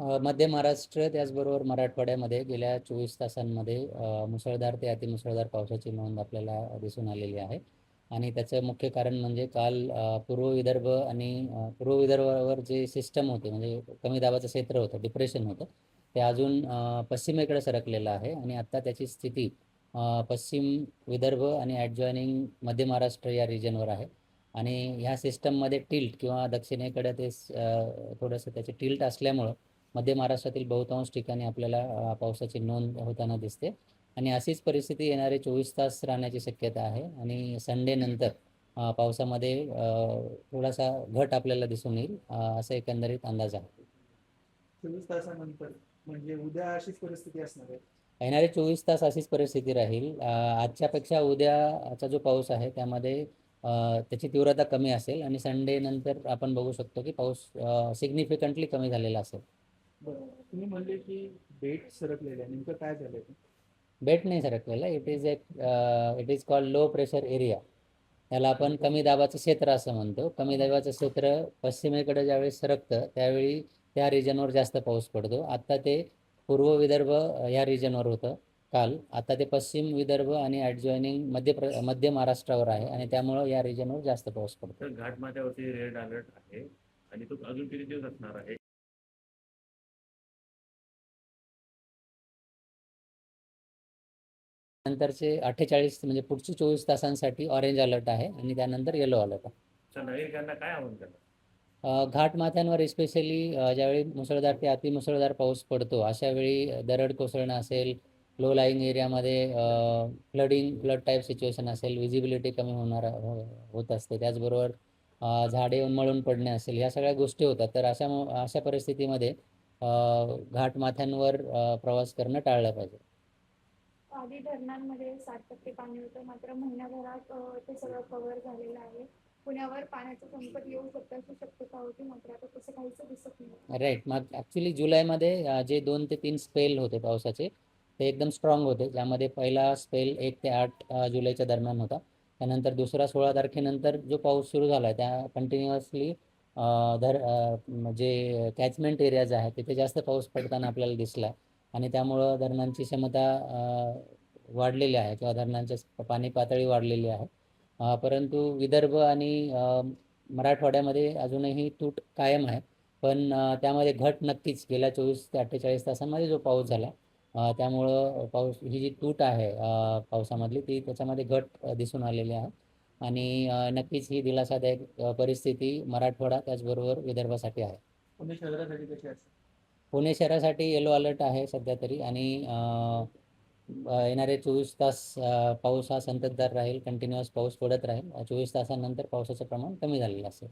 मध्य महाराष्ट्र त्याचबरोबर मराठवाड्यामध्ये गेल्या 24 तासांमध्ये मुसळधार ते अतिमुसळधार पावसाची नोंद आपल्याला दिसून आलेली आहे. आणि त्याचं मुख्य कारण म्हणजे काल पूर्व विदर्भ आणि पूर्व विदर्भावर जे सिस्टम होते, म्हणजे कमी दाबाचं क्षेत्र होतं, डिप्रेशन होतं, ते अजून पश्चिमेकडे सरकलेलं आहे. आणि आत्ता त्याची स्थिती पश्चिम विदर्भ आणि ॲडजॉइनिंग मध्य महाराष्ट्र या रिजनवर आहे. आणि ह्या सिस्टममध्ये टिल्ट किंवा दक्षिणेकडे ते थोडंसं त्याचे टिल्ट असल्यामुळं मध्य महाराष्ट्रातील बहुतांश ठिकाणी आपल्याला पावसाची नोंद होताना दिसते. आणि अशीच परिस्थिती येणारे 24 तास राहण्याची शक्यता आहे. आणि संडे नंतर पावसामध्ये थोडासा घट आपल्याला दिसून येईल, असं एकंदरीत अंदाज आहे. 24 तासानंतर म्हणजे उद्या अशीच परिस्थिती असणार आहे. येणारे 24 तास अशीच परिस्थिती राहील. आजच्यापेक्षा उद्याचा जो पाऊस आहे त्यामध्ये त्याची तीव्रता कमी असेल आणि संडे नंतर आपण बघू शकतो की पाऊस सिग्निफिकंटली कमी झालेला असेल. बरं, तुम्ही म्हणले की बेट सरकलेले आहे, नेमकं काय झालंय ते? बेट नाही सरकलेला. It is called low pressure area. त्याला आपण म्हणजे कमी दाबाचं क्षेत्र असं म्हणतो. कमी दाबाचं क्षेत्र पश्चिमेकडे ज्यावेळी सरकतं त्यावेळी त्या रिजनवर जास्त पाऊस पडतो. आत्ता ते पूर्व विदर्भ ह्या रिजनवर होतं काल. आता ते पश्चिम विदर्भ आणि ॲडजॉइनिंग मध्य महाराष्ट्रावर आहे आणि त्यामुळं या रिजनवर जास्त पाऊस पडतो. तर घाटमाथ्यावरती रेड अलर्ट आहे आणि तो अजून किती दिवस असणार आहे? नंतरचे 48 म्हणजे पुढचे 24 तासांसाठी ऑरेंज अलर्ट आहे आणि त्यानंतर येलो अलर्ट आहे. तर नागरिकांना काय आव्हान करणार? घाटमाथ्यांवर स्पेशली ज्यावेळी मुसळधार ते अतिमुसळधार पाऊस पडतो अशा वेळी दरड कोसळणं असेल, लो लाईंग एरियामध्ये फ्लड टाईप सिच्युएशन असेल, विजिबिलिटी कमी होत असते. त्याचबरोबर झाडे उन्मळून पडणे असेल, ह्या सगळ्या गोष्टी होतात. तर अशा परिस्थितीमध्ये घाटमाथ्यांवर प्रवास करणं टाळलं पाहिजे. आधी धरणांमध्ये 60% पाणी होतं, मात्र महिन्याभरात ते सगळं कव्हर झालेलं आहे. पुण्यावर पाण्याचं संकट येऊ शकतं अशी शक्यता होती, मात्र आता तसं काहीच दिसत नाही. राईट. मग ॲक्च्युली जुलैमध्ये जे 2 ते 3 स्पेल होते पावसाचे, ते एकदम स्ट्रॉंग होते. ज्यामध्ये पहिला स्पेल 1 ते 8 जुलैच्या दरम्यान होता. त्यानंतर दुसरा 16 तारखेनंतर जो पाऊस सुरू झाला आहे त्या कंटिन्युअसली जे कॅचमेंट एरियाज आहेत तिथे जास्त पाऊस पडताना आपल्याला दिसला. आणि त्यामुळं धरणांची क्षमता वाढलेली आहे किंवा धरणांच्या पाणी पातळी वाढलेली आहे. परंतु विदर्भ आणि मराठवाड्यामध्ये अजूनही तूट कायम आहे. पण त्यामध्ये घट नक्कीच गेल्या 24 ते 48 तासांमध्ये जो पाऊस झाला, त्यामुळं ही जी तूट आहे पावसामधली, ती त्याच्यामध्ये घट दिसून आलेली आहे. आणि नक्कीच ही दिलासादायक परिस्थिती मराठवाडा त्याचबरोबर विदर्भासाठी आहे. पुणे शहरासाठी कशी असेल? पुणे शहरासाठी येलो अलर्ट आहे सध्या तरी. आणि येणारे 24 तास पाऊस हा संततधार राहील, कंटिन्युअस पाऊस पडत राहील. 24 तासानंतर पावसाचं प्रमाण कमी झालेलं असेल.